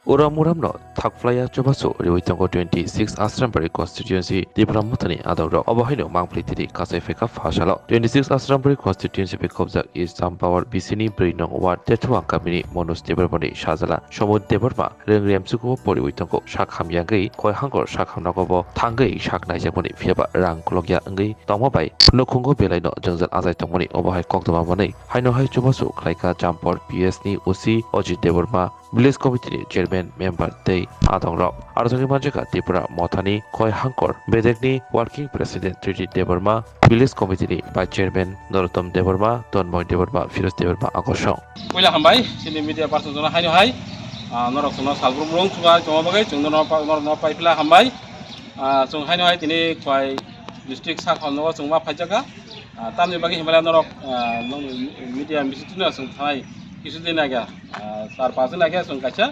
Muramno Thakflaya Chobaso Riwitango 26 Asharambari constituency TIPRA Mothani Adoro Obohino Mangplitiri Kasefeka Fashalo 26 Asharambari constituency Pekobza is some power Bisini Brinong Ward Tetua Kamini Monos Deberbani Shazala Shomud Deberma Rengram Suko Poliwitango Shakham Yangi Koi Hangor Shakham Nagobo Tangai Shak Najamoni Fiaba Rang Kologya Angi Tomobai Nokungo Belino Jungle Azai Tomoni Obohai Koktobamani Haino Hai Chobaso Klaika Jampor PSNI Usi Oji Deberma Village Committee Chairman Member Day Adongrok Arjoni Manjaka TIPRA Mothani Koi Hankor Bedekni Working President Treaty Deberma Village Committee Vice Chairman Norotom Deberma Tonmoy Deberma Firoz Deberma Agosong Koila Hambai sini media person zona haino hai norok sono salbrum rong suga tomabagai jungno no paipla Hambai sung haino hai tini koi district sak hono sungma phajaga tamni bagi himala norok media misituna sung thai কিছুদিন আগে তার পাঁচদিন আগে সংকাছা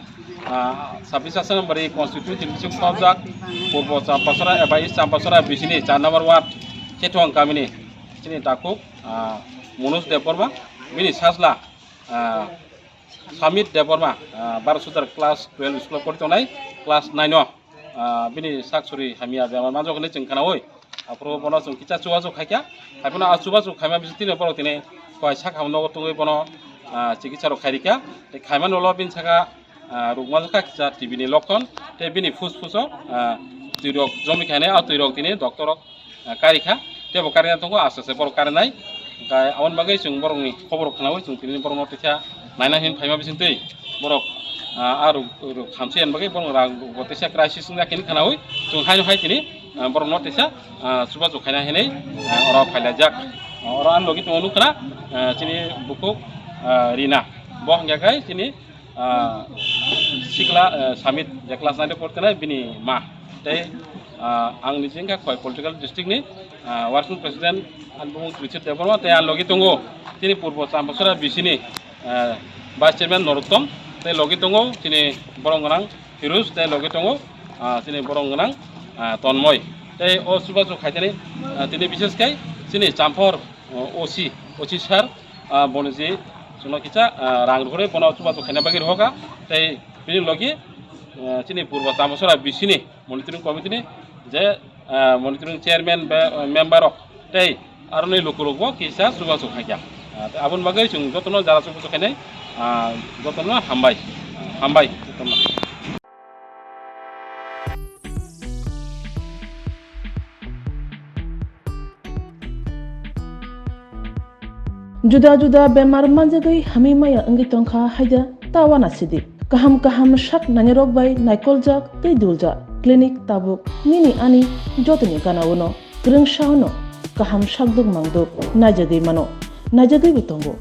26 Asharambari constituency district সবজাক পূর্ব চাম্পাসরা এবা east চাম্পাসরা বিসিনি 4 নম্বর word চেটং Kaminey চিনি তাকুক মনোজ দেববর্মা বিনি সাজলা সামিত দেববর্মা 12 সুতার class 12 school পড়তো নাই ক্লাস 9 বিনি সাকসুরি হামিয়া বেমার মাজকনে চিংখানা ওই আপরো বনা जों কিচা চুয়াজো খাইকা খাইপনা আচুবাজো খাইমা বিসিতিনে পরতিনে কয় সাক হামনো গতই বনো চিকিৎসারক খাইরিকা খাইমান অলবিন সাকা রুগমাজকা কিচা টিবিনি লক্ষণ তে বিনি ফুসফুস তুইরক জমি খাইনে আর তুইরক দিনে ডক্টরক কারিখা তে বকারিনা তঙ্গ আস্তে বড় কারে নাই গায় আवन বাগै जों বরংনি খবর খানাও जों তিনি বরং নটিছা নাইনা হিন ফাইমা বিসিনতै বরক আর খামসিয়ান বাগै বরং রাং গতেসা ক্রাইসিস না কিনি খানাও जों হাইনো হাই তিনি বরং নটিছা সুবা জখাইনা হেनै অরা ফাইলা যাক অরা আন লগি তমনু খানা চিনি বুকুক Rina, boh ngakai sini sikla Samit je kelas 9 port kana bini ma tei ang nijing ka koi political district ni working president an bung Richard Deborma tei an logi tunggu sini purbo sampasura bisini vice chairman Norotom tei logi tunggu sini boronganang Firuz tei logi tunggu sini boronganang Tonmoy tei o subasu khaitani tini bises kai sini champor OC sir bonisi sono kicha rang rore bono chuba to khana bagir hoga tei bini logi chini purba samasora bisini monitoring committee ni je monitoring chairman member ok tei aroni lokurogbo kisa chuba to khakya abun bagai chung jotono jara chuba to khane jotono hambai jotono Juda bemar manjagai hami maya angi tongkha haida tawana sidi kaham shak nanyarok bai naikolja tei dulja clinic tabuk nini ani jotoni kanawono greng shauno kaham shakduk mangduk najagai bitongo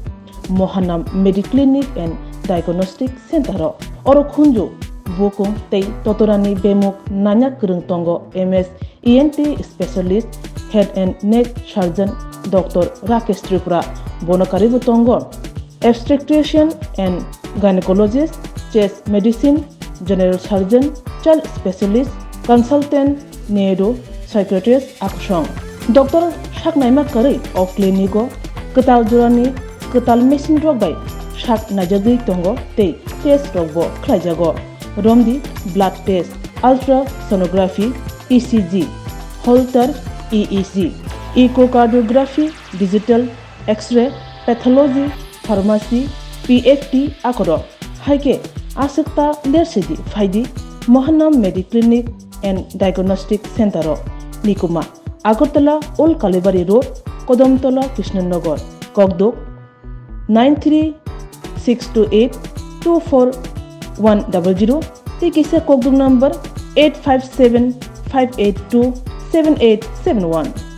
Mohanam Mediclinic and Diagnostic Center oro khunju bokong tei totorani bemuk nanya greng tongo MS ENT specialist head and neck surgeon Dr. Rakesh Tripura Bonakari Butongo, obstetrician and gynecologist, chest medicine, general surgeon, child specialist, consultant, neuro, psychiatrist, Akshong. Dr. Shaknaima Kari of Clinico, Ketal Jurani, Ketal Machine Drogbai, Shak Najagi Tongo, Te, Test Rogbo, Klajago, Romdi, blood test, ultrasonography, ECG, Holter, EEG, echocardiography, digital, X-ray, pathology, pharmacy, PFT akoro. Haike asekta lersidi faidi Mohanam Mediclinic and Diagnostic Center Nikuma Agartala Old Kalibari Road Kodamtola Krishnanagar Kokdok 93-628-24100 Tikisa Kokdok number 857-582-7871